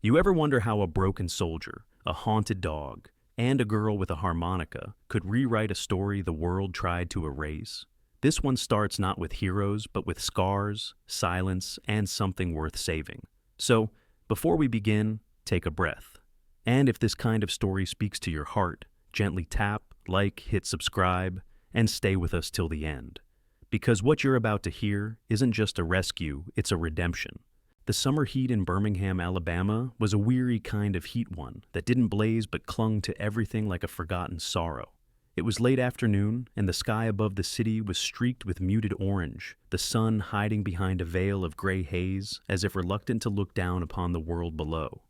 You ever wonder how a broken soldier, a haunted dog, and a girl with a harmonica could rewrite a story the world tried to erase? This one starts not with heroes, but with scars, silence, and something worth saving. So, before we begin, take a breath. And if this kind of story speaks to your heart, gently tap, like, hit subscribe, and stay with us till the end. Because what you're about to hear isn't just a rescue, it's a redemption. The summer heat in Birmingham, Alabama was a weary kind of heat one that didn't blaze but clung to everything like a forgotten sorrow. It was late afternoon, and the sky above the city was streaked with muted orange, the sun hiding behind a veil of gray haze as if reluctant to look down upon the world below.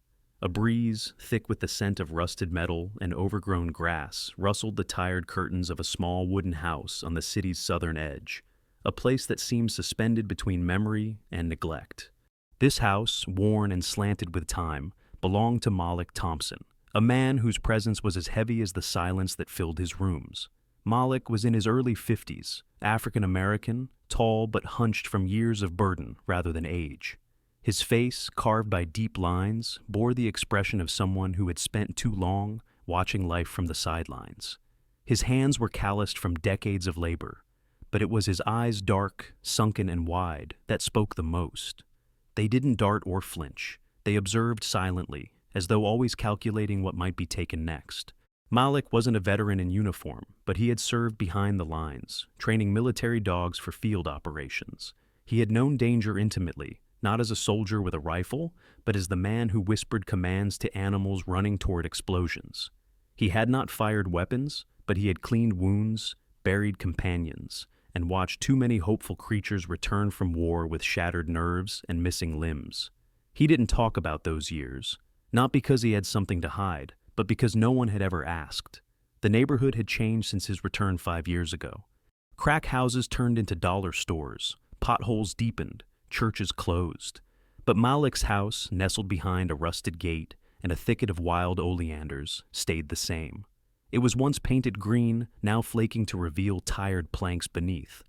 A breeze, thick with the scent of rusted metal and overgrown grass, rustled the tired curtains of a small wooden house on the city's southern edge, a place that seemed suspended between memory and neglect. This house, worn and slanted with time, belonged to Malik Thompson, a man whose presence was as heavy as the silence that filled his rooms. Malik was in his early 50s, African-American, tall but hunched from years of burden rather than age. His face, carved by deep lines, bore the expression of someone who had spent too long watching life from the sidelines. His hands were calloused from decades of labor, but it was his eyes, dark, sunken, and wide, that spoke the most. They didn't dart or flinch. They observed silently, as though always calculating what might be taken next. Malik wasn't a veteran in uniform, but he had served behind the lines, training military dogs for field operations. He had known danger intimately, not as a soldier with a rifle, but as the man who whispered commands to animals running toward explosions. He had not fired weapons, but he had cleaned wounds, buried companions, and watched too many hopeful creatures return from war with shattered nerves and missing limbs. He didn't talk about those years, not because he had something to hide, but because no one had ever asked. The neighborhood had changed since his return 5 years ago. Crack houses turned into dollar stores, potholes deepened, churches closed. But Malik's house, nestled behind a rusted gate and a thicket of wild oleanders, stayed the same. It was once painted green, now flaking to reveal tired planks beneath.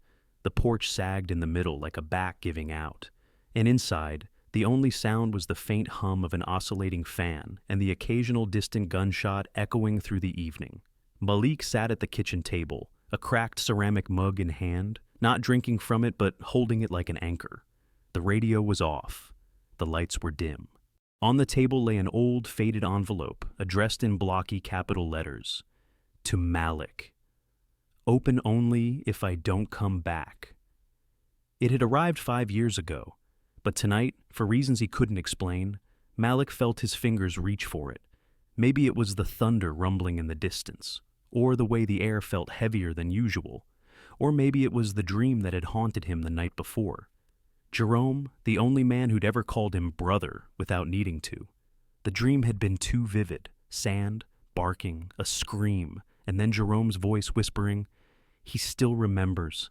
The porch sagged in the middle like a back giving out, and inside, the only sound was the faint hum of an oscillating fan and the occasional distant gunshot echoing through the evening. Malik sat at the kitchen table, a cracked ceramic mug in hand, not drinking from it but holding it like an anchor. The radio was off. The lights were dim. On the table lay an old, faded envelope addressed in blocky capital letters. To Malik. Open only if I don't come back. It had arrived 5 years ago. But tonight, for reasons he couldn't explain, Malik felt his fingers reach for it. Maybe it was the thunder rumbling in the distance, or the way the air felt heavier than usual, or maybe it was the dream that had haunted him the night before. Jerome, the only man who'd ever called him brother without needing to. The dream had been too vivid, sand, barking, a scream, and then Jerome's voice whispering, "He still remembers."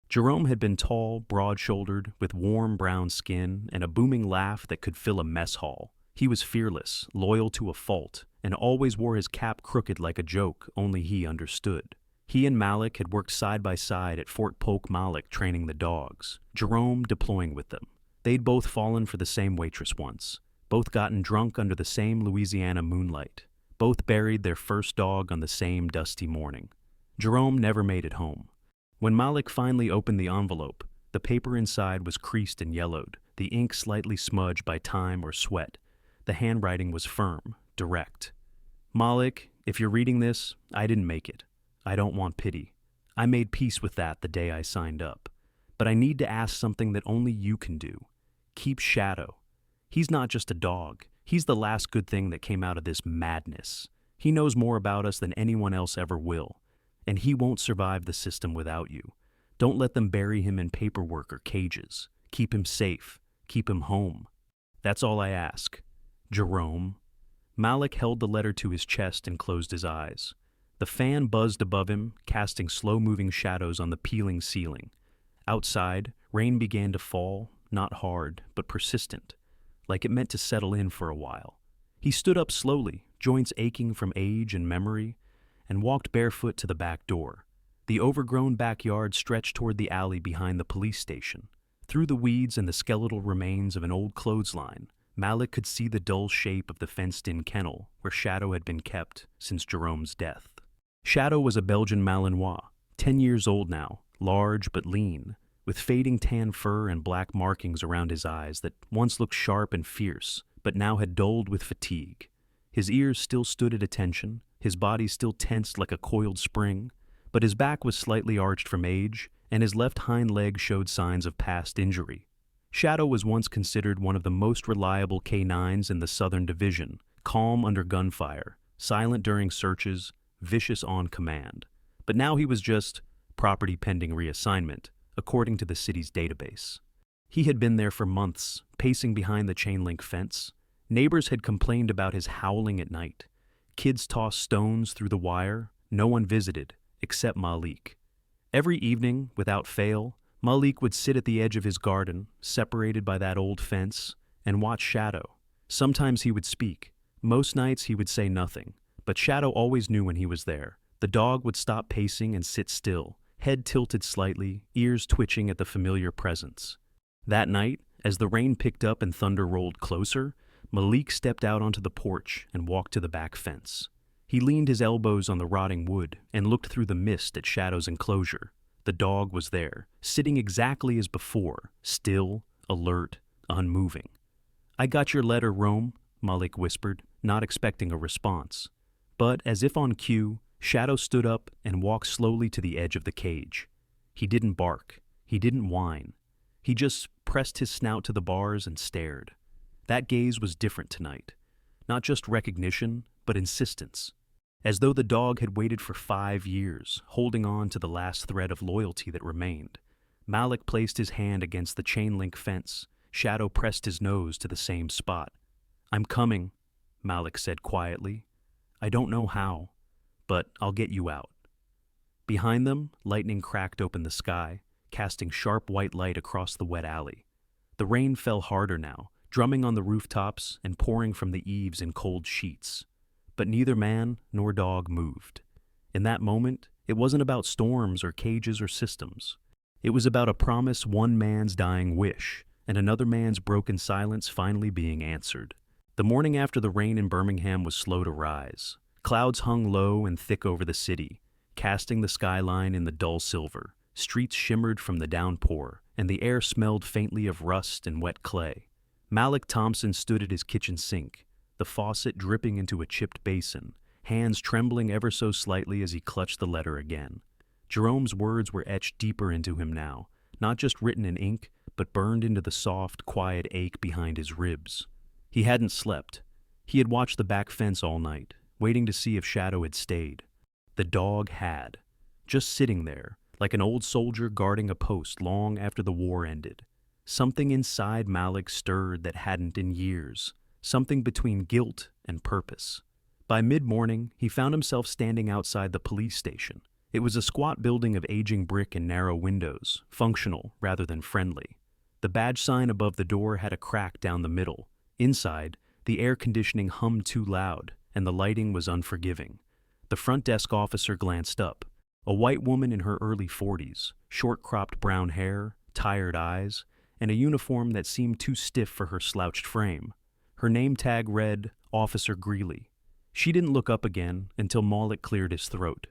Jerome had been tall, broad-shouldered, with warm brown skin and a booming laugh that could fill a mess hall. He was fearless, loyal to a fault, and always wore his cap crooked like a joke only he understood. He and Malik had worked side by side at Fort Polk Malik training the dogs, Jerome deploying with them. They'd both fallen for the same waitress once, both gotten drunk under the same Louisiana moonlight, both buried their first dog on the same dusty morning. Jerome never made it home. When Malik finally opened the envelope, the paper inside was creased and yellowed, the ink slightly smudged by time or sweat. The handwriting was firm, direct. Malik, if you're reading this, I didn't make it. I don't want pity. I made peace with that the day I signed up. But I need to ask something that only you can do. Keep Shadow. He's not just a dog. He's the last good thing that came out of this madness. He knows more about us than anyone else ever will. And he won't survive the system without you. Don't let them bury him in paperwork or cages. Keep him safe. Keep him home. That's all I ask. Jerome. Malik held the letter to his chest and closed his eyes. The fan buzzed above him, casting slow-moving shadows on the peeling ceiling. Outside, rain began to fall, not hard, but persistent, like it meant to settle in for a while. He stood up slowly, joints aching from age and memory, and walked barefoot to the back door. The overgrown backyard stretched toward the alley behind the police station. Through the weeds and the skeletal remains of an old clothesline, Malik could see the dull shape of the fenced-in kennel where Shadow had been kept since Jerome's death. Shadow was a Belgian Malinois, 10 years old now, large but lean, with fading tan fur and black markings around his eyes that once looked sharp and fierce, but now had dulled with fatigue. His ears still stood at attention, his body still tensed like a coiled spring, but his back was slightly arched from age, and his left hind leg showed signs of past injury. Shadow was once considered one of the most reliable canines in the Southern Division, calm under gunfire, silent during searches, vicious on command. But now he was just property pending reassignment, according to the city's database. He had been there for months, pacing behind the chain-link fence. Neighbors had complained about his howling at night. Kids tossed stones through the wire. No one visited, except Malik. Every evening, without fail, Malik would sit at the edge of his garden, separated by that old fence, and watch Shadow. Sometimes he would speak. Most nights he would say nothing, but Shadow always knew when he was there. The dog would stop pacing and sit still, head tilted slightly, ears twitching at the familiar presence. That night, as the rain picked up and thunder rolled closer, Malik stepped out onto the porch and walked to the back fence. He leaned his elbows on the rotting wood and looked through the mist at Shadow's enclosure. The dog was there, sitting exactly as before, still, alert, unmoving. "I got your letter, Rome," Malik whispered, not expecting a response. But, as if on cue, Shadow stood up and walked slowly to the edge of the cage. He didn't bark. He didn't whine. He just pressed his snout to the bars and stared. That gaze was different tonight. Not just recognition, but insistence. As though the dog had waited for 5 years, holding on to the last thread of loyalty that remained. Malik placed his hand against the chain-link fence. Shadow pressed his nose to the same spot. "I'm coming," Malik said quietly. "I don't know how, but I'll get you out." Behind them, lightning cracked open the sky, casting sharp white light across the wet alley. The rain fell harder now, drumming on the rooftops and pouring from the eaves in cold sheets. But neither man nor dog moved. In that moment, it wasn't about storms or cages or systems. It was about a promise, one man's dying wish, and another man's broken silence finally being answered. The morning after the rain in Birmingham was slow to rise. Clouds hung low and thick over the city, casting the skyline in the dull silver. Streets shimmered from the downpour, and the air smelled faintly of rust and wet clay. Malik Thompson stood at his kitchen sink, the faucet dripping into a chipped basin, hands trembling ever so slightly as he clutched the letter again. Jerome's words were etched deeper into him now, not just written in ink, but burned into the soft, quiet ache behind his ribs. He hadn't slept. He had watched the back fence all night, waiting to see if Shadow had stayed. The dog had, just sitting there, like an old soldier guarding a post long after the war ended. Something inside Malik stirred that hadn't in years. Something between guilt and purpose. By mid-morning, he found himself standing outside the police station. It was a squat building of aging brick and narrow windows, functional rather than friendly. The badge sign above the door had a crack down the middle. Inside, the air conditioning hummed too loud, and the lighting was unforgiving. The front desk officer glanced up. A white woman in her early 40s, short-cropped brown hair, tired eyes, and a uniform that seemed too stiff for her slouched frame. Her name tag read, Officer Greeley. She didn't look up again until Malik cleared his throat.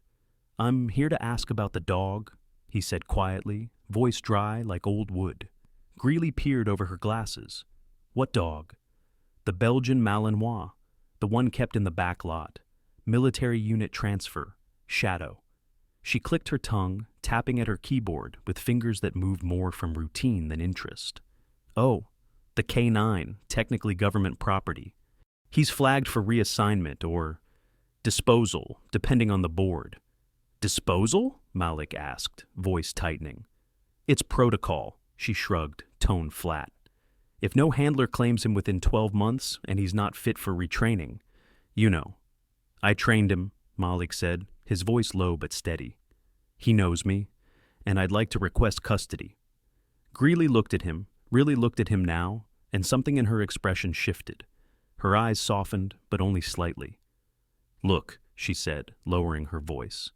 "I'm here to ask about the dog," he said quietly, voice dry like old wood. Greeley peered over her glasses. "What dog?" "The Belgian Malinois, the one kept in the back lot. Military unit transfer, Shadow." She clicked her tongue, tapping at her keyboard with fingers that moved more from routine than interest. "Oh. The K9, technically government property. He's flagged for reassignment or disposal, depending on the board." "Disposal?" Malik asked, voice tightening. "It's protocol," she shrugged, tone flat. "If no handler claims him within 12 months and he's not fit for retraining, you know." "I trained him," Malik said, his voice low but steady. "He knows me, and I'd like to request custody." Greeley looked at him, really looked at him now, and something in her expression shifted. Her eyes softened, but only slightly. "Look," she said, lowering her voice.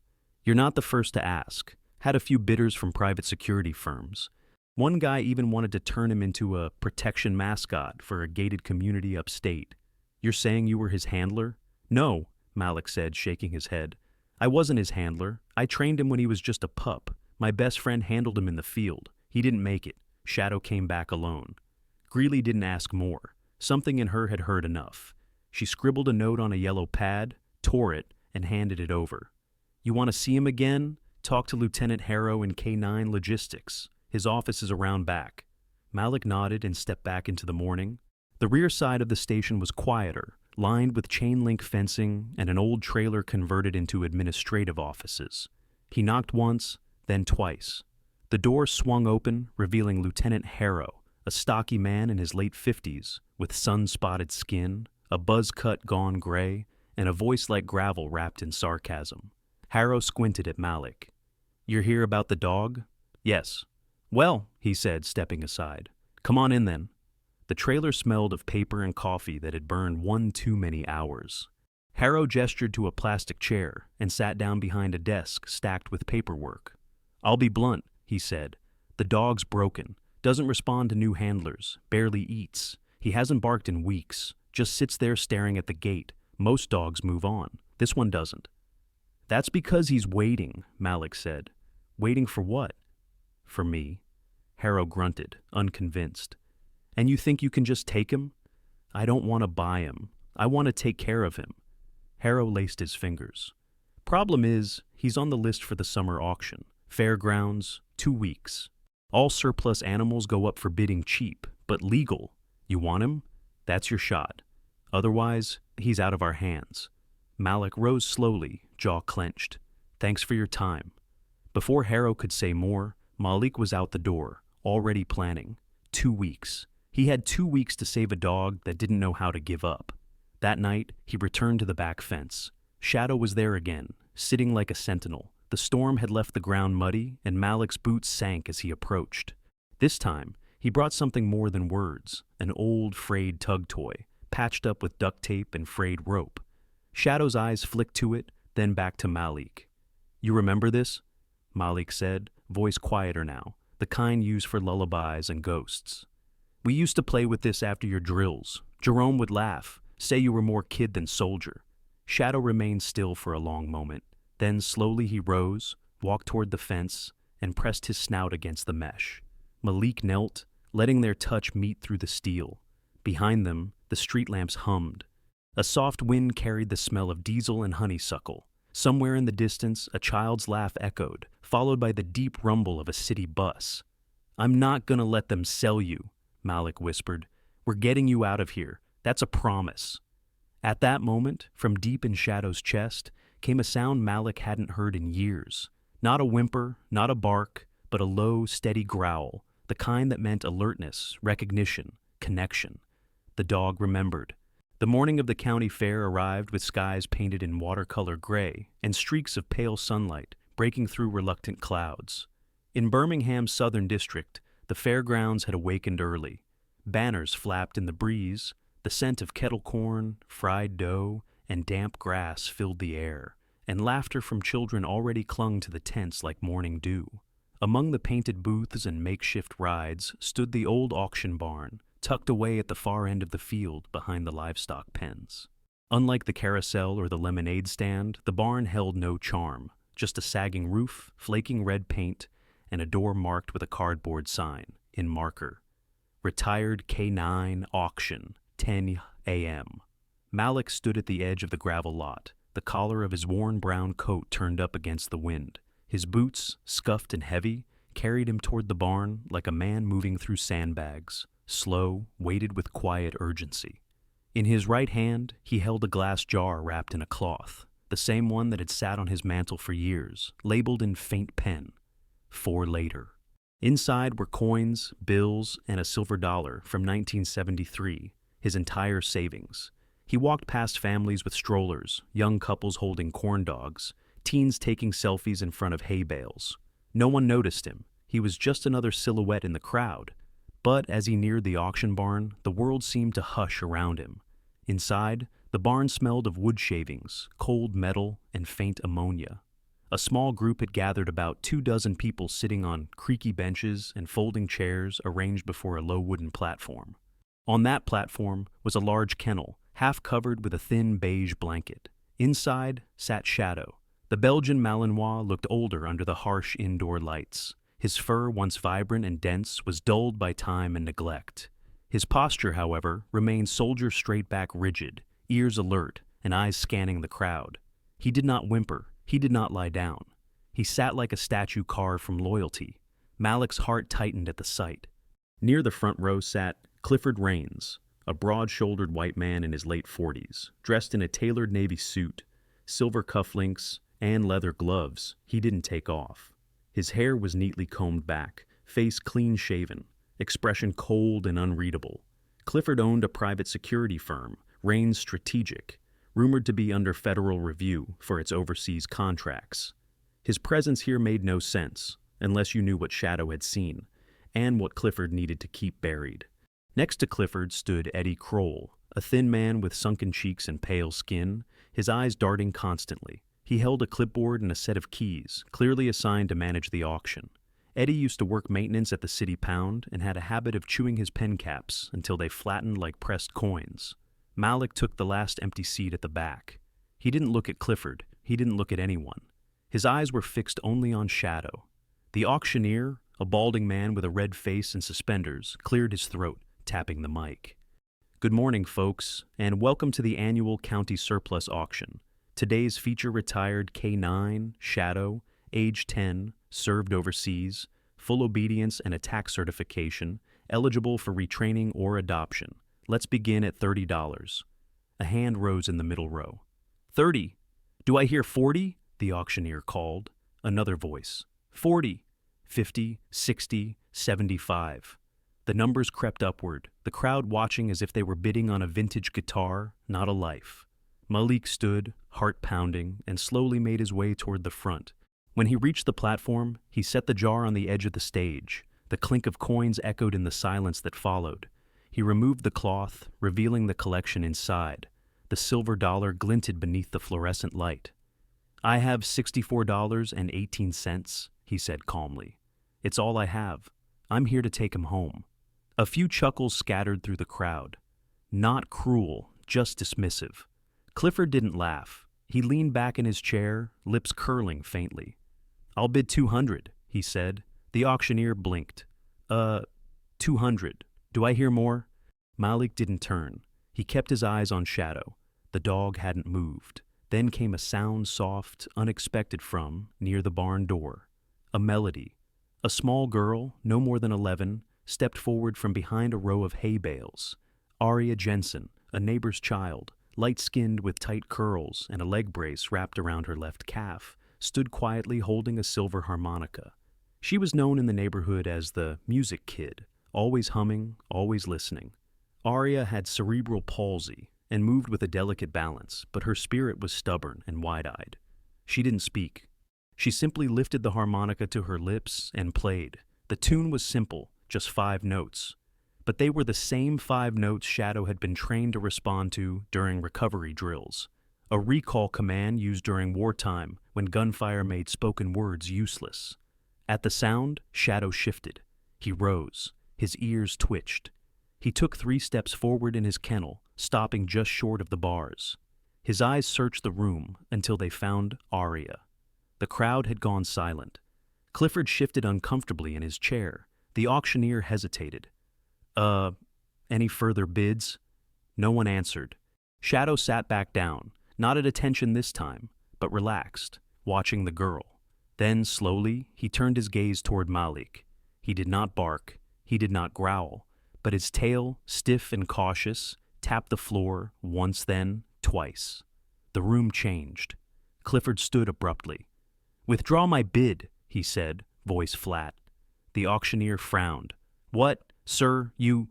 "You're not the first to ask. Had a few bidders from private security firms. One guy even wanted to turn him into a protection mascot for a gated community upstate. You're saying you were his handler? No, Malik said, shaking his head. I wasn't his handler. I trained him when he was just a pup. My best friend handled him in the field. He didn't make it. Shadow came back alone. Greeley didn't ask more. Something in her had heard enough. She scribbled a note on a yellow pad, tore it, and handed it over. You want to see him again? Talk to Lieutenant Harrow in K9 Logistics. His office is around back. Malik nodded and stepped back into the morning. The rear side of the station was quieter, lined with chain-link fencing and an old trailer converted into administrative offices. He knocked once, then twice. The door swung open, revealing Lieutenant Harrow, a stocky man in his late 50s, with sun-spotted skin, a buzz-cut gone gray, and a voice like gravel wrapped in sarcasm. Harrow squinted at Malik. You're here about the dog? Yes. Well, he said, stepping aside. Come on in then. The trailer smelled of paper and coffee that had burned one too many hours. Harrow gestured to a plastic chair and sat down behind a desk stacked with paperwork. I'll be blunt, he said. The dog's broken, doesn't respond to new handlers, barely eats. He hasn't barked in weeks, just sits there staring at the gate. Most dogs move on. This one doesn't. That's because he's waiting, Malik said. Waiting for what? For me. Harrow grunted, unconvinced. And you think you can just take him? I don't want to buy him. I want to take care of him. Harrow laced his fingers. Problem is, he's on the list for the summer auction. Fairgrounds, 2 weeks. All surplus animals go up for bidding cheap, but legal. You want him? That's your shot. Otherwise, he's out of our hands. Malik rose slowly, jaw clenched. Thanks for your time. Before Harrow could say more, Malik was out the door, already planning. 2 weeks. He had 2 weeks to save a dog that didn't know how to give up. That night, he returned to the back fence. Shadow was there again, sitting like a sentinel. The storm had left the ground muddy, and Malik's boots sank as he approached. This time, he brought something more than words, an old, frayed tug toy, patched up with duct tape and frayed rope. Shadow's eyes flicked to it, then back to Malik. You remember this? Malik said, voice quieter now, the kind used for lullabies and ghosts. We used to play with this after your drills. Jerome would laugh, say you were more kid than soldier. Shadow remained still for a long moment. Then slowly he rose, walked toward the fence, and pressed his snout against the mesh. Malik knelt, letting their touch meet through the steel. Behind them, the street lamps hummed. A soft wind carried the smell of diesel and honeysuckle. Somewhere in the distance, a child's laugh echoed, followed by the deep rumble of a city bus. I'm not gonna let them sell you, Malik whispered. We're getting you out of here. That's a promise. At that moment, from deep in Shadow's chest, came a sound Malik hadn't heard in years. Not a whimper, not a bark, but a low, steady growl, the kind that meant alertness, recognition, connection. The dog remembered. The morning of the county fair arrived with skies painted in watercolor gray and streaks of pale sunlight breaking through reluctant clouds. In Birmingham's southern district, the fairgrounds had awakened early. Banners flapped in the breeze, the scent of kettle corn, fried dough, and damp grass filled the air, and laughter from children already clung to the tents like morning dew. Among the painted booths and makeshift rides stood the old auction barn, tucked away at the far end of the field behind the livestock pens. Unlike the carousel or the lemonade stand, the barn held no charm, just a sagging roof, flaking red paint, and a door marked with a cardboard sign, in marker. Retired K9 Auction, 10 a.m. Malik stood at the edge of the gravel lot, the collar of his worn brown coat turned up against the wind. His boots, scuffed and heavy, carried him toward the barn like a man moving through sandbags, slow, weighted with quiet urgency. In his right hand, he held a glass jar wrapped in a cloth, the same one that had sat on his mantel for years, labeled in faint pen, "For later." Inside were coins, bills, and a silver dollar from 1973, his entire savings. He walked past families with strollers, young couples holding corn dogs, teens taking selfies in front of hay bales. No one noticed him. He was just another silhouette in the crowd. But as he neared the auction barn, the world seemed to hush around him. Inside, the barn smelled of wood shavings, cold metal, and faint ammonia. A small group had gathered, about 24 people sitting on creaky benches and folding chairs arranged before a low wooden platform. On that platform was a large kennel, half covered with a thin beige blanket. Inside sat Shadow. The Belgian Malinois looked older under the harsh indoor lights. His fur, once vibrant and dense, was dulled by time and neglect. His posture, however, remained soldier straight-back rigid, ears alert and eyes scanning the crowd. He did not whimper. He did not lie down. He sat like a statue carved from loyalty. Malik's heart tightened at the sight. Near the front row sat Clifford Rains, a broad-shouldered white man in his late 40s, dressed in a tailored navy suit, silver cufflinks, and leather gloves he didn't take off. His hair was neatly combed back, face clean-shaven, expression cold and unreadable. Clifford owned a private security firm, Rains Strategic, rumored to be under federal review for its overseas contracts. His presence here made no sense, unless you knew what Shadow had seen, and what Clifford needed to keep buried. Next to Clifford stood Eddie Kroll, a thin man with sunken cheeks and pale skin, his eyes darting constantly. He held a clipboard and a set of keys, clearly assigned to manage the auction. Eddie used to work maintenance at the City Pound and had a habit of chewing his pen caps until they flattened like pressed coins. Malik took the last empty seat at the back. He didn't look at Clifford. He didn't look at anyone. His eyes were fixed only on Shadow. The auctioneer, a balding man with a red face and suspenders, cleared his throat, tapping the mic. Good morning, folks, and welcome to the annual county surplus auction. Today's feature retired K9, Shadow, age 10, served overseas, full obedience and attack certification, eligible for retraining or adoption. Let's begin at $30. A hand rose in the middle row. 30. Do I hear 40? The auctioneer called. Another voice. 40. 50, 60, 75. The numbers crept upward, the crowd watching as if they were bidding on a vintage guitar, not a life. Malik stood, heart pounding, and slowly made his way toward the front. When he reached the platform, he set the jar on the edge of the stage. The clink of coins echoed in the silence that followed. He removed the cloth, revealing the collection inside. The silver dollar glinted beneath the fluorescent light. I have $64.18, he said calmly. It's all I have. I'm here to take him home. A few chuckles scattered through the crowd. Not cruel, just dismissive. Clifford didn't laugh. He leaned back in his chair, lips curling faintly. I'll bid 200, he said. The auctioneer blinked. 200. Do I hear more? Malik didn't turn. He kept his eyes on Shadow. The dog hadn't moved. Then came a sound soft, unexpected from near the barn door. A melody. A small girl, no more than 11, stepped forward from behind a row of hay bales. Aria Jensen, a neighbor's child, light-skinned with tight curls and a leg brace wrapped around her left calf, stood quietly holding a silver harmonica. She was known in the neighborhood as the music kid, always humming, always listening. Aria had cerebral palsy and moved with a delicate balance, but her spirit was stubborn and wide-eyed. She didn't speak. She simply lifted the harmonica to her lips and played. The tune was simple, just 5 notes. But they were the same 5 notes Shadow had been trained to respond to during recovery drills. A recall command used during wartime when gunfire made spoken words useless. At the sound, Shadow shifted. He rose. His ears twitched. He took 3 steps forward in his kennel, stopping just short of the bars. His eyes searched the room until they found Aria. The crowd had gone silent. Clifford shifted uncomfortably in his chair. The auctioneer hesitated. Any further bids? No one answered. Shadow sat back down, not at attention this time, but relaxed, watching the girl. Then, slowly, he turned his gaze toward Malik. He did not bark. He did not growl, but his tail, stiff and cautious, tapped the floor once, then twice. The room changed. Clifford stood abruptly. "Withdraw my bid," he said, voice flat. The auctioneer frowned. "What, sir, you—"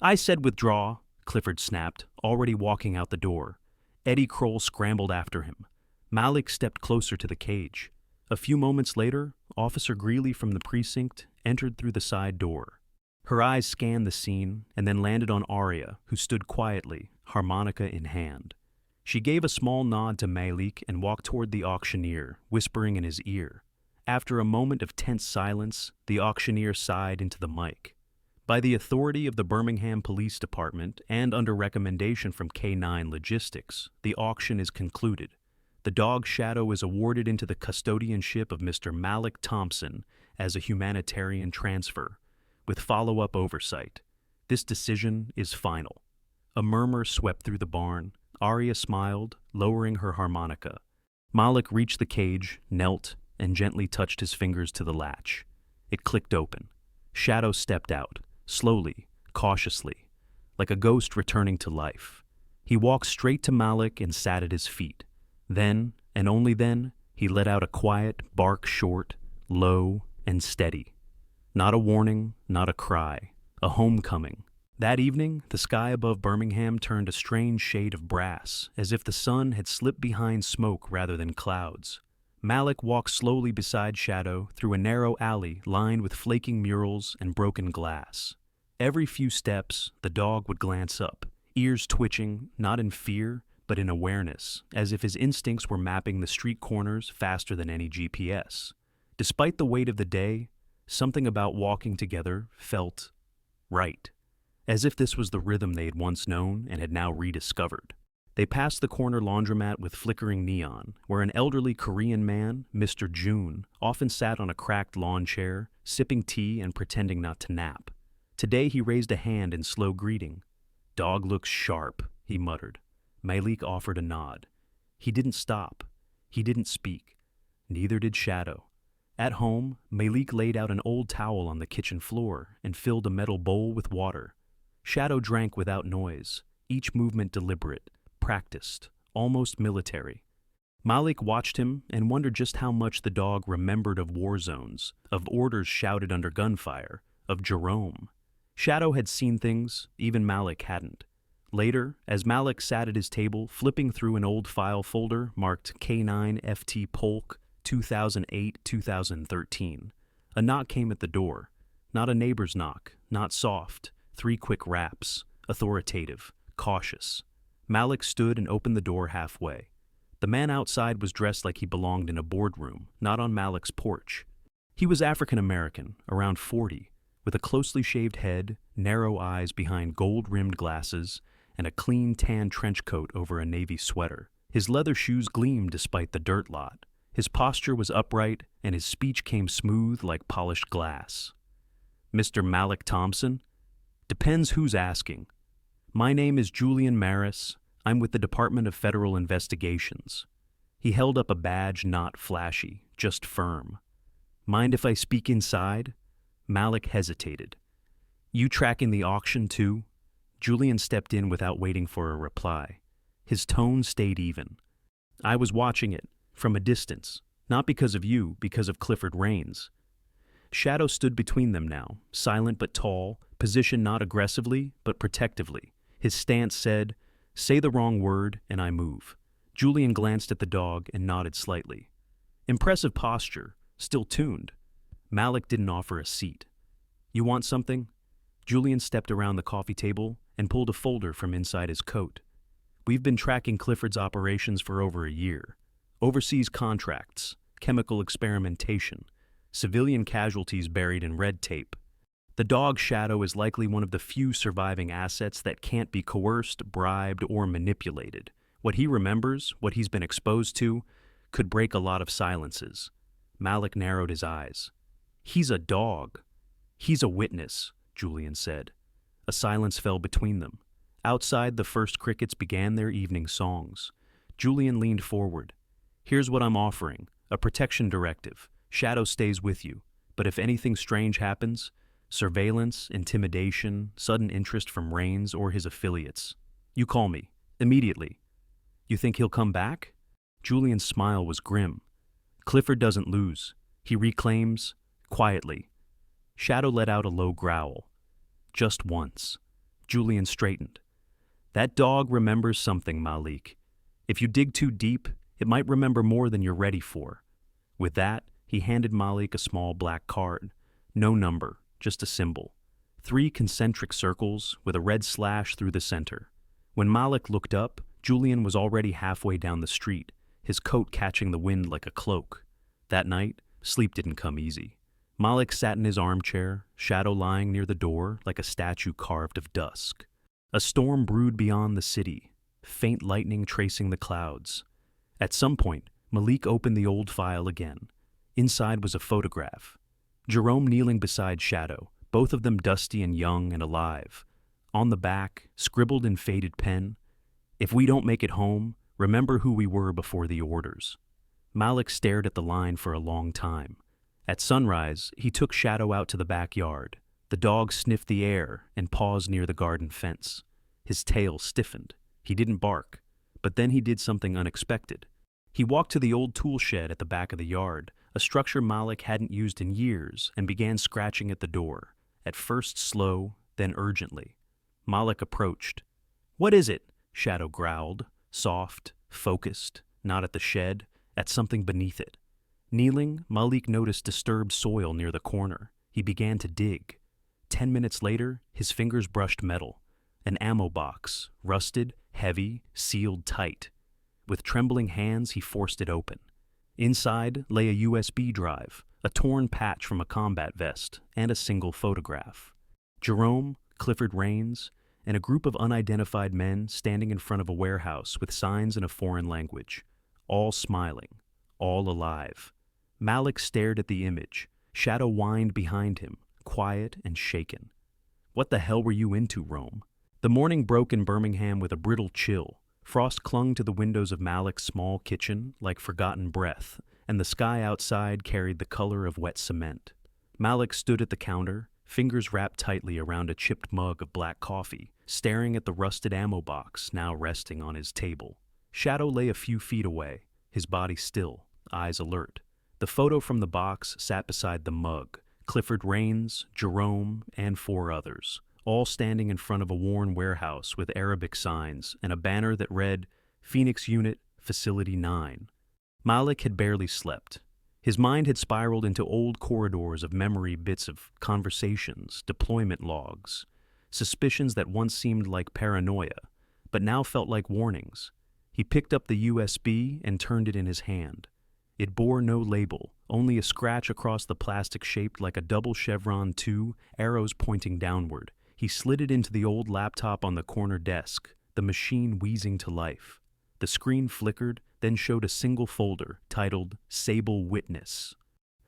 "I said withdraw," Clifford snapped, already walking out the door. Eddie Kroll scrambled after him. Malik stepped closer to the cage. A few moments later, Officer Greeley from the precinct entered through the side door. Her eyes scanned the scene and then landed on Aria, who stood quietly, harmonica in hand. She gave a small nod to Malik and walked toward the auctioneer, whispering in his ear. After a moment of tense silence, the auctioneer sighed into the mic. By the authority of the Birmingham Police Department and under recommendation from K9 Logistics, the auction is concluded. The dog Shadow is awarded into the custodianship of Mr. Malik Thompson as a humanitarian transfer, with follow-up oversight. This decision is final. A murmur swept through the barn. Arya smiled, lowering her harmonica. Malik reached the cage, knelt, and gently touched his fingers to the latch. It clicked open. Shadow stepped out, slowly, cautiously, like a ghost returning to life. He walked straight to Malik and sat at his feet. Then, and only then, he let out a quiet bark, short, low, and steady. Not a warning, not a cry, a homecoming. That evening, the sky above Birmingham turned a strange shade of brass, as if the sun had slipped behind smoke rather than clouds. Malik walked slowly beside Shadow through a narrow alley lined with flaking murals and broken glass. Every few steps, the dog would glance up, ears twitching, not in fear, but in awareness, as if his instincts were mapping the street corners faster than any GPS. Despite the weight of the day, something about walking together felt right, as if this was the rhythm they had once known and had now rediscovered. They passed the corner laundromat with flickering neon, where an elderly Korean man, Mr. Jun, often sat on a cracked lawn chair, sipping tea and pretending not to nap. Today he raised a hand in slow greeting. "Dog looks sharp," he muttered. Malik offered a nod. He didn't stop. He didn't speak. Neither did Shadow. At home, Malik laid out an old towel on the kitchen floor and filled a metal bowl with water. Shadow drank without noise, each movement deliberate, practiced, almost military. Malik watched him and wondered just how much the dog remembered of war zones, of orders shouted under gunfire, of Jerome. Shadow had seen things even Malik hadn't. Later, as Malik sat at his table flipping through an old file folder marked K9 FT Polk 2008-2013, a knock came at the door. Not a neighbor's knock, not soft, 3 quick raps, authoritative, cautious. Malik stood and opened the door halfway. The man outside was dressed like he belonged in a boardroom, not on Malik's porch. He was African American, around 40, with a closely shaved head, narrow eyes behind gold-rimmed glasses, and a clean tan trench coat over a navy sweater. His leather shoes gleamed despite the dirt lot. His posture was upright, and his speech came smooth like polished glass. "Mr. Malik Thompson?" "Depends who's asking. My name is Julian Maris. I'm with the Department of Federal Investigations." He held up a badge not flashy, just firm. "Mind if I speak inside?" Malik hesitated. "You tracking the auction too?" Julian stepped in without waiting for a reply. His tone stayed even. "I was watching it, from a distance, not because of you, because of Clifford Rains." Shadow stood between them now, silent but tall, positioned not aggressively, but protectively. His stance said, "Say the wrong word, and I move." Julian glanced at the dog and nodded slightly. Impressive posture, still tuned. Malik didn't offer a seat. "You want something?" Julian stepped around the coffee table and pulled a folder from inside his coat. "We've been tracking Clifford's operations for over a year. Overseas contracts, chemical experimentation, civilian casualties buried in red tape. The dog Shadow is likely one of the few surviving assets that can't be coerced, bribed, or manipulated. What he remembers, what he's been exposed to, could break a lot of silences." Malik narrowed his eyes. "He's a dog. He's a witness," Julian said. A silence fell between them. Outside, the first crickets began their evening songs. Julian leaned forward. "Here's what I'm offering, a protection directive. Shadow stays with you, but if anything strange happens, surveillance, intimidation, sudden interest from Rains or his affiliates, you call me, immediately." "You think he'll come back?" Julian's smile was grim. "Clifford doesn't lose. He reclaims, quietly." Shadow let out a low growl. "Just once." Julian straightened. "That dog remembers something, Malik. If you dig too deep, it might remember more than you're ready for." With that, he handed Malik a small black card. No number, just a symbol. 3 concentric circles with a red slash through the center. When Malik looked up, Julian was already halfway down the street, his coat catching the wind like a cloak. That night, sleep didn't come easy. Malik sat in his armchair, shadow lying near the door like a statue carved of dusk. A storm brewed beyond the city, faint lightning tracing the clouds. At some point, Malik opened the old file again. Inside was a photograph. Jerome kneeling beside Shadow, both of them dusty and young and alive. On the back, scribbled in faded pen, "If we don't make it home, remember who we were before the orders." Malik stared at the line for a long time. At sunrise, he took Shadow out to the backyard. The dog sniffed the air and paused near the garden fence. His tail stiffened. He didn't bark, but then he did something unexpected. He walked to the old tool shed at the back of the yard, a structure Malik hadn't used in years, and began scratching at the door, at first slow, then urgently. Malik approached. "What is it?" Shadow growled, soft, focused, not at the shed, at something beneath it. Kneeling, Malik noticed disturbed soil near the corner. He began to dig. 10 minutes later, his fingers brushed metal. An ammo box, rusted, heavy, sealed tight. With trembling hands, he forced it open. Inside lay a USB drive, a torn patch from a combat vest, and a single photograph. Jerome, Clifford Rains, and a group of unidentified men standing in front of a warehouse with signs in a foreign language. All smiling, all alive. Malik stared at the image. Shadow whined behind him, quiet and shaken. "What the hell were you into, Rome?" The morning broke in Birmingham with a brittle chill. Frost clung to the windows of Malik's small kitchen like forgotten breath, and the sky outside carried the color of wet cement. Malik stood at the counter, fingers wrapped tightly around a chipped mug of black coffee, staring at the rusted ammo box now resting on his table. Shadow lay a few feet away, his body still, eyes alert. The photo from the box sat beside the mug, Clifford Rains, Jerome, and 4 others, all standing in front of a worn warehouse with Arabic signs and a banner that read, "Phoenix Unit, Facility 9. Malik had barely slept. His mind had spiraled into old corridors of memory, bits of conversations, deployment logs, suspicions that once seemed like paranoia, but now felt like warnings. He picked up the USB and turned it in his hand. It bore no label, only a scratch across the plastic shaped like a double chevron, 2 arrows pointing downward. He slid it into the old laptop on the corner desk, the machine wheezing to life. The screen flickered, then showed a single folder titled Sable Witness.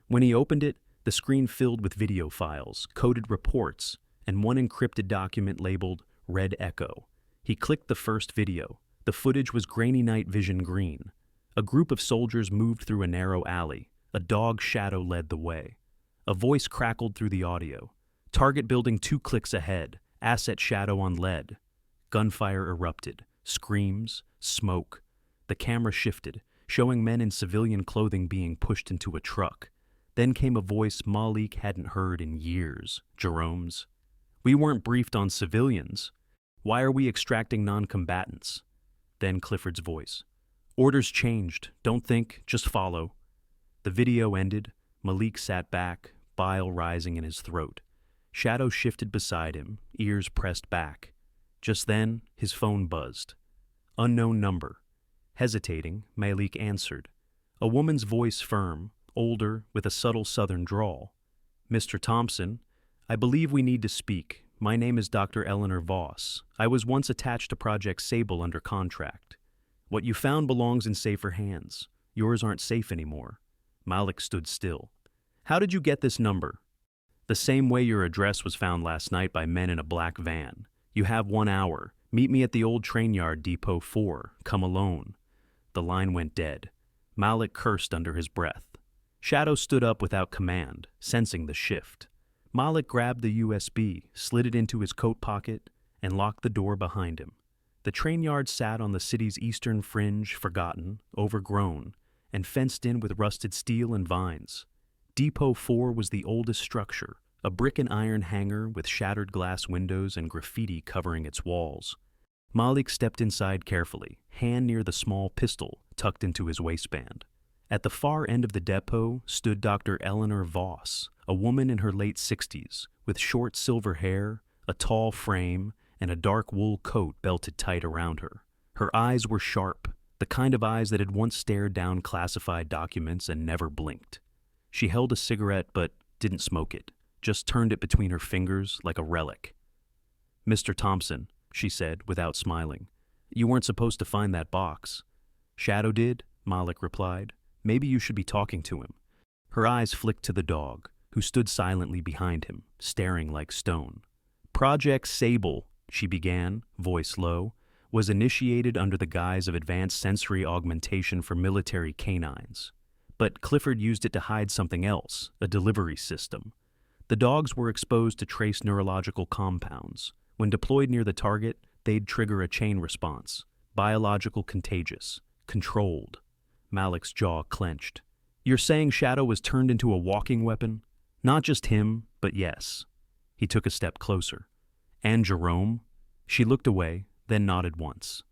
When he opened it, the screen filled with video files, coded reports, and one encrypted document labeled Red Echo. He clicked the first video. The footage was grainy night vision green. A group of soldiers moved through a narrow alley. A dog Shadow led the way. A voice crackled through the audio. "Target building 2 clicks ahead. Asset Shadow on lead." Gunfire erupted. Screams. Smoke. The camera shifted, showing men in civilian clothing being pushed into a truck. Then came a voice Malik hadn't heard in years, Jerome's. "We weren't briefed on civilians. Why are we extracting non-combatants?" Then Clifford's voice. "Orders changed. Don't think, just follow." The video ended. Malik sat back, bile rising in his throat. Shadow shifted beside him, ears pressed back. Just then, his phone buzzed. Unknown number. Hesitating, Malik answered. A woman's voice firm, older, with a subtle southern drawl. "Mr. Thompson, I believe we need to speak. My name is Dr. Eleanor Voss. I was once attached to Project Sable under contract. What you found belongs in safer hands. Yours aren't safe anymore." Malik stood still. "How did you get this number?" "The same way your address was found last night by men in a black van. You have 1 hour. Meet me at the old train yard, Depot 4. Come alone." The line went dead. Malik cursed under his breath. Shadow stood up without command, sensing the shift. Malik grabbed the USB, slid it into his coat pocket, and locked the door behind him. The train yard sat on the city's eastern fringe, forgotten, overgrown, and fenced in with rusted steel and vines. Depot 4 was the oldest structure, a brick and iron hangar with shattered glass windows and graffiti covering its walls. Malik stepped inside carefully, hand near the small pistol tucked into his waistband. At the far end of the depot stood Dr. Eleanor Voss, a woman in her late 60s, with short silver hair, a tall frame, and a dark wool coat belted tight around her. Her eyes were sharp, the kind of eyes that had once stared down classified documents and never blinked. She held a cigarette but didn't smoke it, just turned it between her fingers like a relic. "Mr. Thompson," she said without smiling, "you weren't supposed to find that box." "Shadow did," Malik replied. "Maybe you should be talking to him." Her eyes flicked to the dog, who stood silently behind him, staring like stone. "Project Sable," she began, voice low, "was initiated under the guise of advanced sensory augmentation for military canines. But Clifford used it to hide something else, a delivery system. The dogs were exposed to trace neurological compounds. When deployed near the target, they'd trigger a chain response. Biological contagious. Controlled. Malik's jaw clenched. "You're saying Shadow was turned into a walking weapon? Not just him, but yes." He took a step closer. "And Jerome?" She looked away, then nodded once.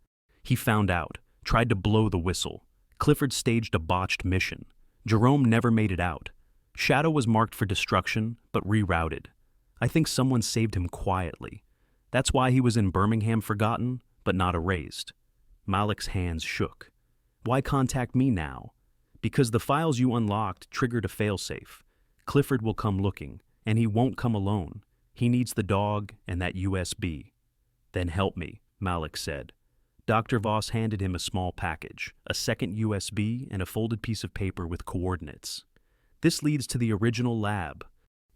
"He found out, tried to blow the whistle. Clifford staged a botched mission. Jerome never made it out. Shadow was marked for destruction, but rerouted. I think someone saved him quietly. That's why he was in Birmingham forgotten, but not erased." Malik's hands shook. "Why contact me now?" "Because the files you unlocked triggered a failsafe. Clifford will come looking, and he won't come alone. He needs the dog and that USB. "Then help me," Malik said. Dr. Voss handed him a small package, a second USB and a folded piece of paper with coordinates. "This leads to the original lab.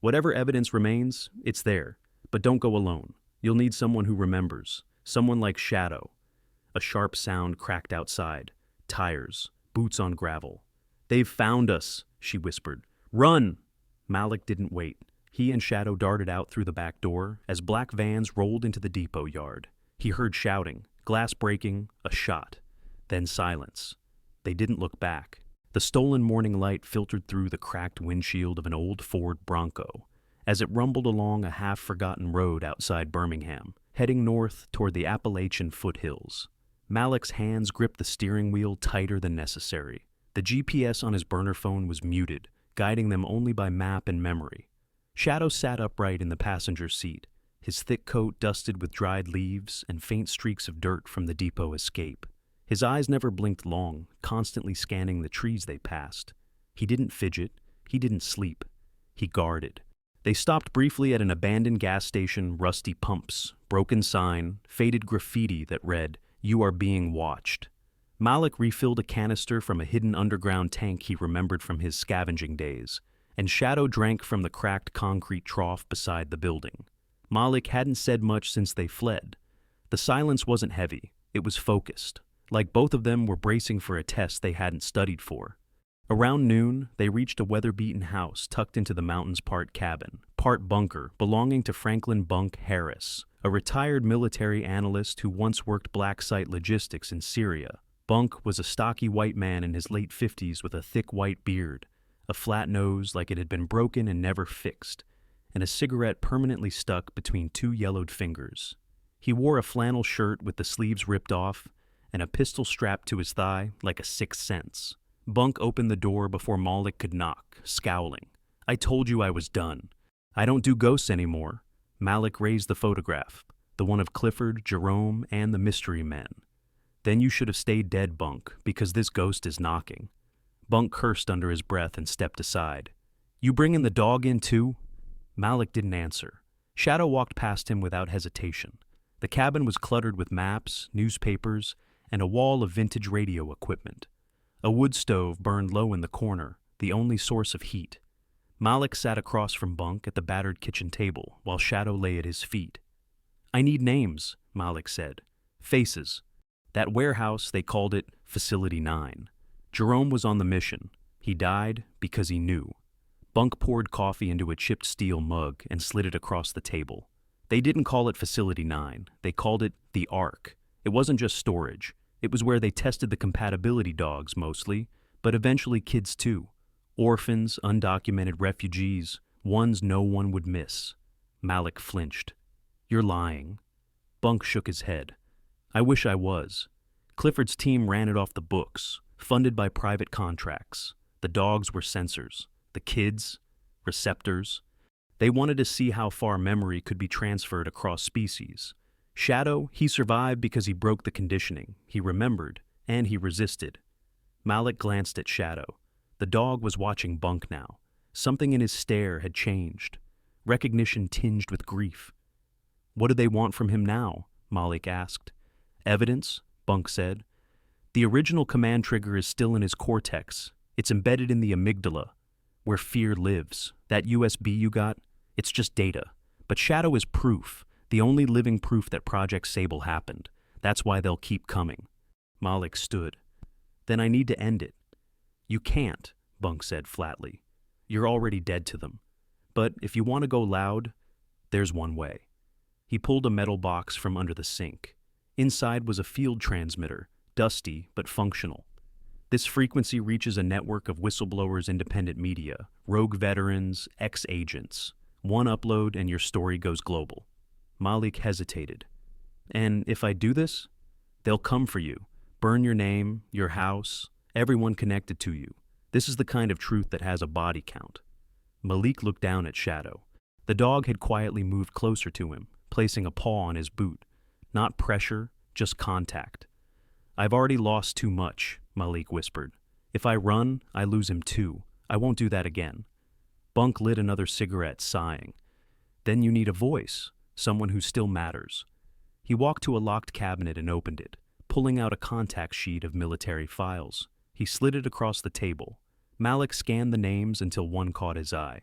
Whatever evidence remains, it's there. But don't go alone. You'll need someone who remembers. Someone like Shadow." A sharp sound cracked outside. Tires. Boots on gravel. "They've found us," she whispered. "Run!" Malik didn't wait. He and Shadow darted out through the back door as black vans rolled into the depot yard. He heard shouting, glass breaking, a shot. Then silence. They didn't look back. The stolen morning light filtered through the cracked windshield of an old Ford Bronco as it rumbled along a half-forgotten road outside Birmingham, heading north toward the Appalachian foothills. Malik's hands gripped the steering wheel tighter than necessary. The GPS on his burner phone was muted, guiding them only by map and memory. Shadow sat upright in the passenger seat, his thick coat dusted with dried leaves and faint streaks of dirt from the depot escape. His eyes never blinked long, constantly scanning the trees they passed. He didn't fidget. He didn't sleep. He guarded. They stopped briefly at an abandoned gas station, rusty pumps, broken sign, faded graffiti that read, "You are being watched." Malik refilled a canister from a hidden underground tank he remembered from his scavenging days, and Shadow drank from the cracked concrete trough beside the building. Malik hadn't said much since they fled. The silence wasn't heavy. It was focused, like both of them were bracing for a test they hadn't studied for. Around noon, they reached a weather-beaten house tucked into the mountains, part cabin, part bunker, belonging to Franklin Bunk Harris, a retired military analyst who once worked black site logistics in Syria. Bunk was a stocky white man in his late 50s with a thick white beard, a flat nose like it had been broken and never fixed, and a cigarette permanently stuck between two yellowed fingers. He wore a flannel shirt with the sleeves ripped off and a pistol strapped to his thigh like a sixth sense. Bunk opened the door before Malik could knock, scowling. "I told you I was done. I don't do ghosts anymore." Malik raised the photograph, the one of Clifford, Jerome, and the mystery men. "Then you should have stayed dead, Bunk, because this ghost is knocking." Bunk cursed under his breath and stepped aside. "You bringing the dog in too?" Malik didn't answer. Shadow walked past him without hesitation. The cabin was cluttered with maps, newspapers, and a wall of vintage radio equipment. A wood stove burned low in the corner, the only source of heat. Malik sat across from Bunk at the battered kitchen table, while Shadow lay at his feet. "I need names," Malik said. "Faces." That warehouse, they called it Facility 9. Jerome was on the mission. He died because he knew. Bunk poured coffee into a chipped steel mug and slid it across the table. They didn't call it Facility 9. They called it the Ark. It wasn't just storage. It was where they tested the compatibility dogs mostly, but eventually kids too. Orphans, undocumented refugees, ones no one would miss. Malik flinched. "You're lying." Bunk shook his head. "I wish I was. Clifford's team ran it off the books, funded by private contracts. The dogs were sensors. The kids, receptors. They wanted to see how far memory could be transferred across species. Shadow, he survived because he broke the conditioning. He remembered, and he resisted. Malik glanced at Shadow. The dog was watching Bunk now. Something in his stare had changed. Recognition tinged with grief. "What do they want from him now?" Malik asked. "Evidence," Bunk said. "The original command trigger is still in his cortex. It's embedded in the amygdala, where fear lives. That USB you got, it's just data. But Shadow is proof, the only living proof that Project Sable happened. That's why they'll keep coming." Malik stood. "Then I need to end it." "You can't," Bunk said flatly. "You're already dead to them. But if you want to go loud, there's one way." He pulled a metal box from under the sink. Inside was a field transmitter, dusty but functional. "This frequency reaches a network of whistleblowers' independent media, rogue veterans, ex-agents. One upload and your story goes global." Malik hesitated. "And if I do this? They'll come for you, burn your name, your house, everyone connected to you. This is the kind of truth that has a body count." Malik looked down at Shadow. The dog had quietly moved closer to him, placing a paw on his boot. Not pressure, just contact. "I've already lost too much," Malik whispered. "If I run, I lose him too. I won't do that again." Bunk lit another cigarette, sighing. "Then you need a voice, someone who still matters." He walked to a locked cabinet and opened it, pulling out a contact sheet of military files. He slid it across the table. Malik scanned the names until one caught his eye.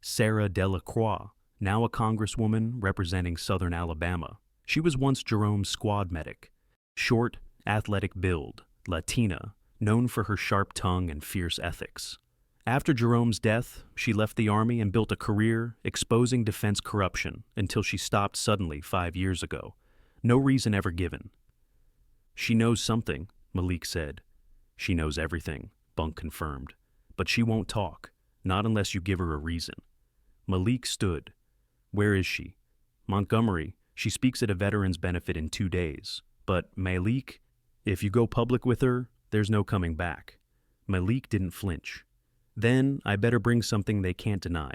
Sarah Delacroix, now a congresswoman representing southern Alabama. She was once Jerome's squad medic. Short, athletic build, Latina, known for her sharp tongue and fierce ethics. After Jerome's death, she left the army and built a career exposing defense corruption until she stopped suddenly 5 years ago. No reason ever given. "She knows something," Malik said. "She knows everything," Bunk confirmed. "But she won't talk, not unless you give her a reason." Malik stood. "Where is she?" "Montgomery. She speaks at a veteran's benefit in 2 days. But, Malik, if you go public with her, there's no coming back." Malik didn't flinch. "Then I better bring something they can't deny."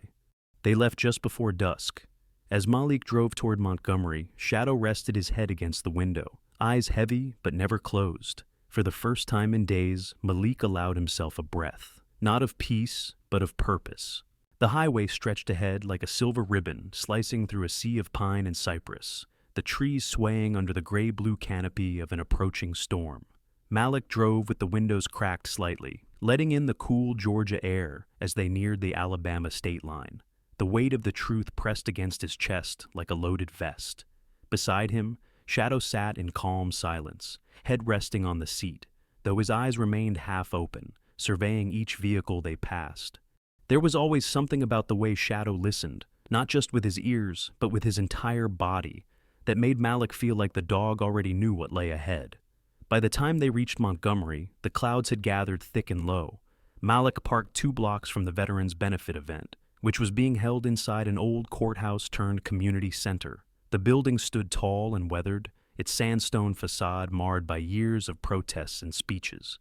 They left just before dusk. As Malik drove toward Montgomery, Shadow rested his head against the window, eyes heavy but never closed. For the first time in days, Malik allowed himself a breath, not of peace, but of purpose. The highway stretched ahead like a silver ribbon slicing through a sea of pine and cypress, the trees swaying under the gray-blue canopy of an approaching storm. Malik drove with the windows cracked slightly, letting in the cool Georgia air as they neared the Alabama state line. The weight of the truth pressed against his chest like a loaded vest. Beside him, Shadow sat in calm silence, head resting on the seat, though his eyes remained half open, surveying each vehicle they passed. There was always something about the way Shadow listened, not just with his ears, but with his entire body, that made Malik feel like the dog already knew what lay ahead. By the time they reached Montgomery, the clouds had gathered thick and low. Malik parked 2 blocks from the Veterans Benefit event, which was being held inside an old courthouse-turned-community center. The building stood tall and weathered, its sandstone facade marred by years of protests and speeches,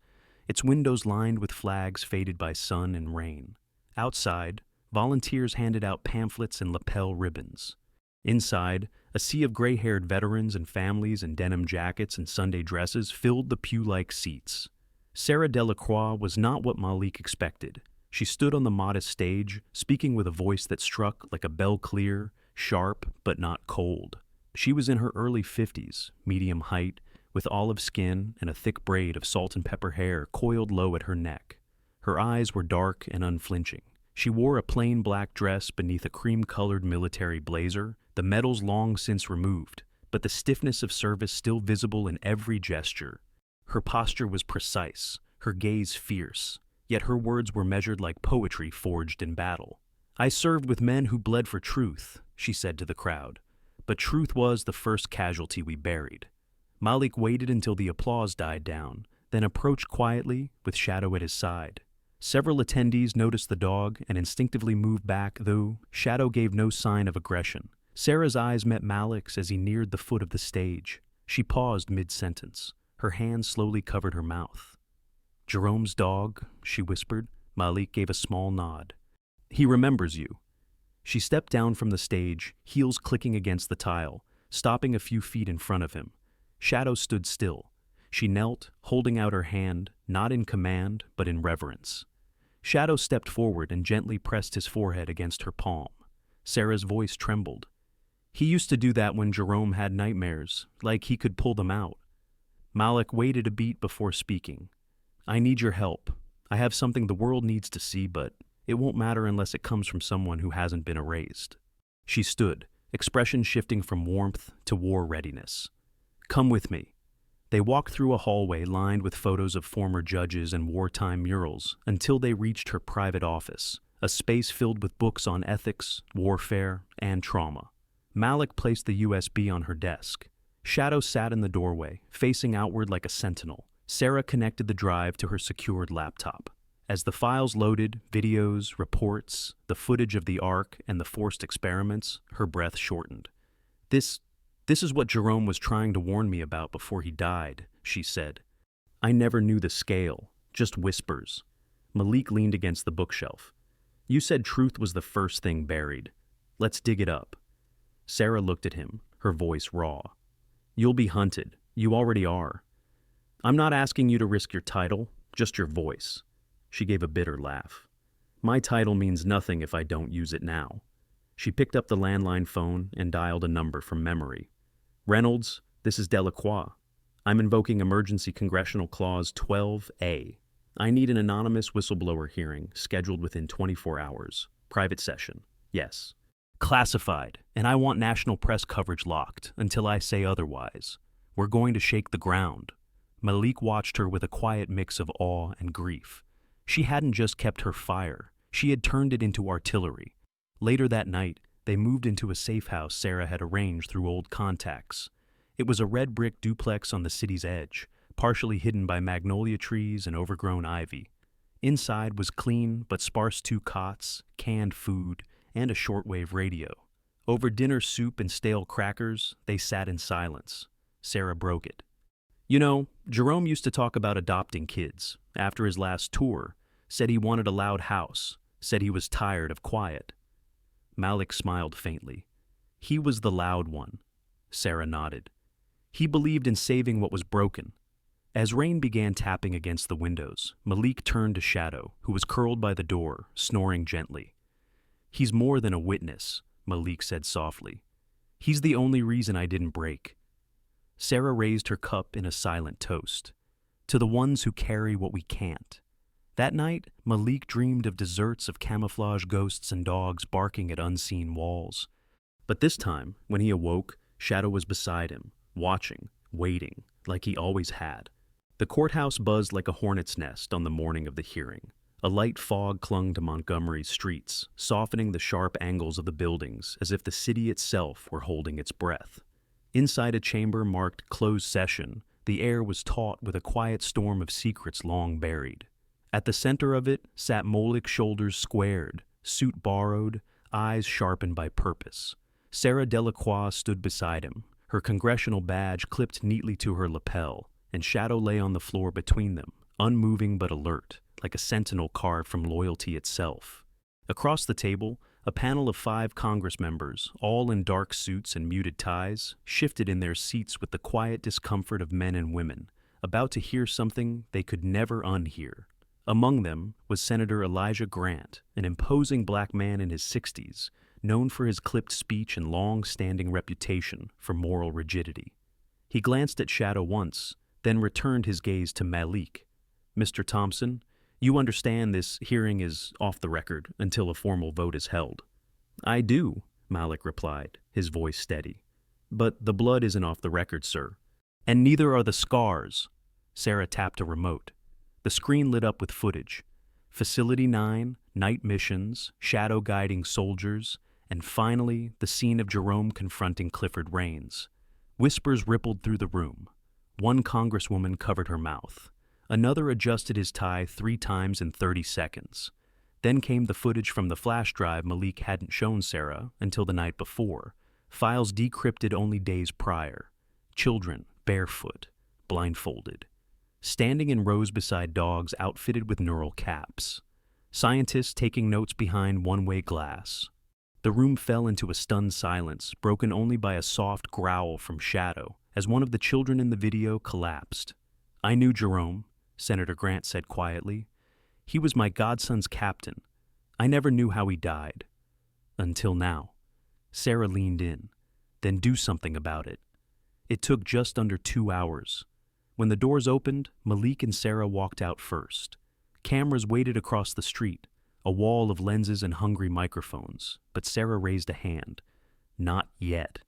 its windows lined with flags faded by sun and rain. Outside, volunteers handed out pamphlets and lapel ribbons. Inside, a sea of gray-haired veterans and families in denim jackets and Sunday dresses filled the pew-like seats. Sarah Delacroix was not what Malik expected. She stood on the modest stage, speaking with a voice that struck like a bell clear, sharp but not cold. She was in her early 50s, medium height, with olive skin and a thick braid of salt and pepper hair coiled low at her neck. Her eyes were dark and unflinching. She wore a plain black dress beneath a cream-colored military blazer, the medals long since removed, but the stiffness of service still visible in every gesture. Her posture was precise, her gaze fierce, yet her words were measured like poetry forged in battle. "I served with men who bled for truth," she said to the crowd, "but truth was the first casualty we buried." Malik waited until the applause died down, then approached quietly with Shadow at his side. Several attendees noticed the dog and instinctively moved back, though Shadow gave no sign of aggression. Sarah's eyes met Malik's as he neared the foot of the stage. She paused mid-sentence. Her hand slowly covered her mouth. "Jerome's dog," she whispered. Malik gave a small nod. "He remembers you." She stepped down from the stage, heels clicking against the tile, stopping a few feet in front of him. Shadow stood still. She knelt, holding out her hand, not in command, but in reverence. Shadow stepped forward and gently pressed his forehead against her palm. Sarah's voice trembled. He used to do that when Jerome had nightmares, like he could pull them out. Malik waited a beat before speaking. I need your help. I have something the world needs to see, but it won't matter unless it comes from someone who hasn't been erased. She stood, expression shifting from warmth to war readiness. Come with me. They walked through a hallway lined with photos of former judges and wartime murals until they reached her private office, a space filled with books on ethics, warfare, and trauma. Malik placed the USB on her desk. Shadow sat in the doorway, facing outward like a sentinel. Sarah connected the drive to her secured laptop. As the files loaded, videos, reports, the footage of the Ark, and the forced experiments, her breath shortened. This is what Jerome was trying to warn me about before he died, she said. I never knew the scale, just whispers. Malik leaned against the bookshelf. You said truth was the first thing buried. Let's dig it up. Sarah looked at him, her voice raw. You'll be hunted. You already are. I'm not asking you to risk your title, just your voice. She gave a bitter laugh. My title means nothing if I don't use it now. She picked up the landline phone and dialed a number from memory. Reynolds, this is Delacroix. I'm invoking Emergency Congressional Clause 12A. I need an anonymous whistleblower hearing scheduled within 24 hours. Private session. Yes. Classified, and I want national press coverage locked until I say otherwise. We're going to shake the ground. Malik watched her with a quiet mix of awe and grief. She hadn't just kept her fire, she had turned it into artillery. Later that night, they moved into a safe house Sarah had arranged through old contacts. It was a red brick duplex on the city's edge, partially hidden by magnolia trees and overgrown ivy. Inside was clean but sparse 2 cots, canned food, and a shortwave radio. Over dinner soup and stale crackers, they sat in silence. Sarah broke it. You know, Jerome used to talk about adopting kids. After his last tour, said he wanted a loud house, said he was tired of quiet. Malik smiled faintly. He was the loud one. Sarah nodded. He believed in saving what was broken. As rain began tapping against the windows, Malik turned to Shadow, who was curled by the door, snoring gently. He's more than a witness, Malik said softly. He's the only reason I didn't break. Sarah raised her cup in a silent toast. To the ones who carry what we can't. That night, Malik dreamed of deserts of camouflage ghosts and dogs barking at unseen walls. But this time, when he awoke, Shadow was beside him, watching, waiting, like he always had. The courthouse buzzed like a hornet's nest on the morning of the hearing. A light fog clung to Montgomery's streets, softening the sharp angles of the buildings as if the city itself were holding its breath. Inside a chamber marked closed session, the air was taut with a quiet storm of secrets long buried. At the center of it sat Malik, shoulders squared, suit borrowed, eyes sharpened by purpose. Sarah Delacroix stood beside him, her congressional badge clipped neatly to her lapel, and Shadow lay on the floor between them, unmoving but alert, like a sentinel carved from loyalty itself. Across the table, a panel of 5 Congress members, all in dark suits and muted ties, shifted in their seats with the quiet discomfort of men and women, about to hear something they could never unhear. Among them was Senator Elijah Grant, an imposing black man in his 60s, known for his clipped speech and long-standing reputation for moral rigidity. He glanced at Shadow once, then returned his gaze to Malik. Mr. Thompson, you understand this hearing is off the record until a formal vote is held. I do, Malik replied, his voice steady. But the blood isn't off the record, sir. And neither are the scars. Sarah tapped a remote. The screen lit up with footage. Facility 9, night missions, shadow guiding soldiers, and finally the scene of Jerome confronting Clifford Rains. Whispers rippled through the room. One congresswoman covered her mouth. Another adjusted his tie 3 times in 30 seconds. Then came the footage from the flash drive Malik hadn't shown Sarah until the night before, files decrypted only days prior. Children, barefoot, blindfolded. Standing in rows beside dogs outfitted with neural caps. Scientists taking notes behind one-way glass. The room fell into a stunned silence, broken only by a soft growl from Shadow, as one of the children in the video collapsed. "I knew Jerome," Senator Grant said quietly. "He was my godson's captain. I never knew how he died. Until now." Sarah leaned in. "Then do something about it." It took just under 2 hours. When the doors opened, Malik and Sarah walked out first. Cameras waited across the street, a wall of lenses and hungry microphones, but Sarah raised a hand. Not yet.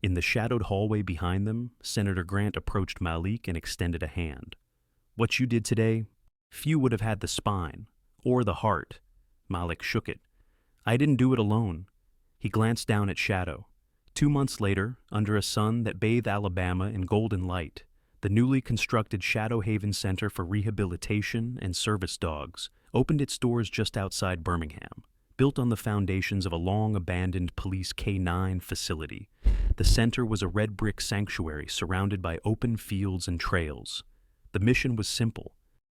In the shadowed hallway behind them, Senator Grant approached Malik and extended a hand. "What you did today, few would have had the spine, or the heart." Malik shook it. "I didn't do it alone." He glanced down at Shadow. 2 months later, under a sun that bathed Alabama in golden light, the newly constructed Shadow Haven Center for Rehabilitation and Service Dogs opened its doors just outside Birmingham. Built on the foundations of a long-abandoned police K-9 facility, the center was a red brick sanctuary surrounded by open fields and trails. The mission was simple: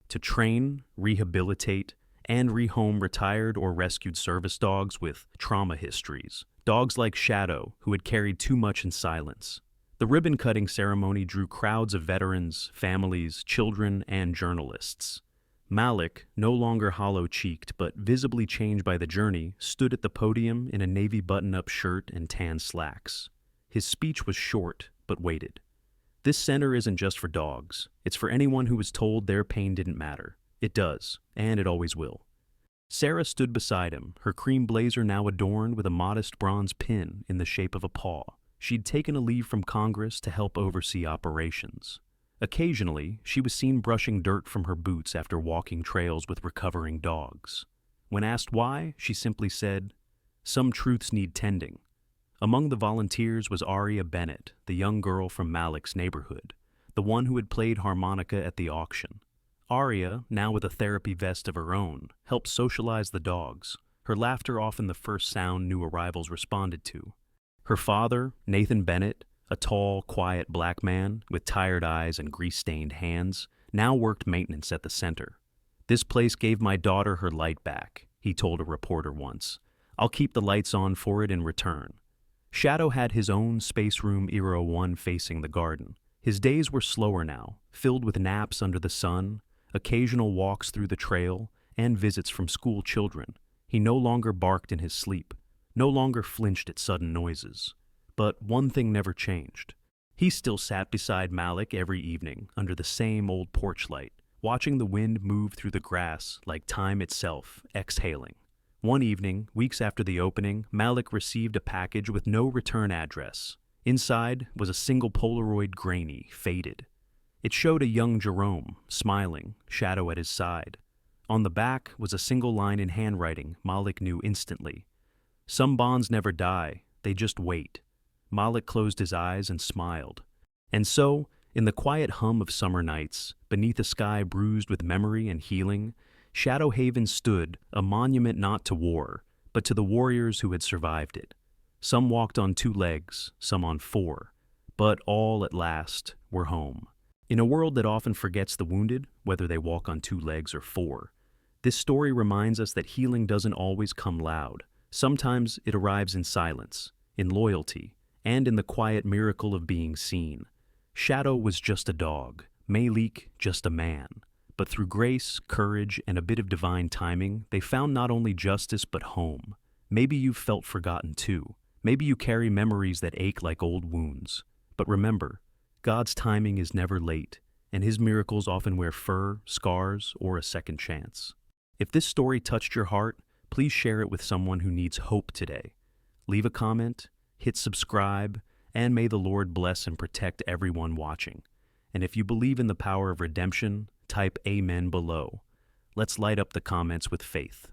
to train, rehabilitate, and rehome retired or rescued service dogs with trauma histories, dogs like Shadow, who had carried too much in silence. The ribbon-cutting ceremony drew crowds of veterans, families, children, and journalists. Malik, no longer hollow-cheeked but visibly changed by the journey, stood at the podium in a navy button-up shirt and tan slacks. His speech was short but weighted. "This center isn't just for dogs. It's for anyone who was told their pain didn't matter. It does, and it always will." Sarah stood beside him, her cream blazer now adorned with a modest bronze pin in the shape of a paw. She'd taken a leave from Congress to help oversee operations. Occasionally, she was seen brushing dirt from her boots after walking trails with recovering dogs. When asked why, she simply said, "Some truths need tending." Among the volunteers was Aria Bennett, the young girl from Malik's neighborhood, the one who had played harmonica at the auction. Aria, now with a therapy vest of her own, helped socialize the dogs, her laughter often the first sound new arrivals responded to. Her father, Nathan Bennett, a tall, quiet black man with tired eyes and grease-stained hands, now worked maintenance at the center. "This place gave my daughter her light back," he told a reporter once. "I'll keep the lights on for it in return." Shadow had his own Space Room Era 1 facing the garden. His days were slower now, filled with naps under the sun, occasional walks through the trail, and visits from school children. He no longer barked in his sleep, no longer flinched at sudden noises. But one thing never changed. He still sat beside Malik every evening under the same old porch light, watching the wind move through the grass like time itself, exhaling. One evening, weeks after the opening, Malik received a package with no return address. Inside was a single Polaroid, grainy, faded. It showed a young Jerome, smiling, Shadow at his side. On the back was a single line in handwriting Malik knew instantly. "Some bonds never die, they just wait." Malik closed his eyes and smiled. And so, in the quiet hum of summer nights, beneath a sky bruised with memory and healing, Shadow Haven stood, a monument not to war, but to the warriors who had survived it. Some walked on 2 legs, some on 4, but all, at last, were home. In a world that often forgets the wounded, whether they walk on 2 legs or 4, this story reminds us that healing doesn't always come loud. Sometimes it arrives in silence, in loyalty, and in the quiet miracle of being seen. Shadow was just a dog, Malik just a man. But through grace, courage, and a bit of divine timing, they found not only justice but home. Maybe you've felt forgotten too. Maybe you carry memories that ache like old wounds. But remember, God's timing is never late, and His miracles often wear fur, scars, or a second chance. If this story touched your heart, please share it with someone who needs hope today. Leave a comment, hit subscribe, and may the Lord bless and protect everyone watching. And if you believe in the power of redemption, type Amen below. Let's light up the comments with faith.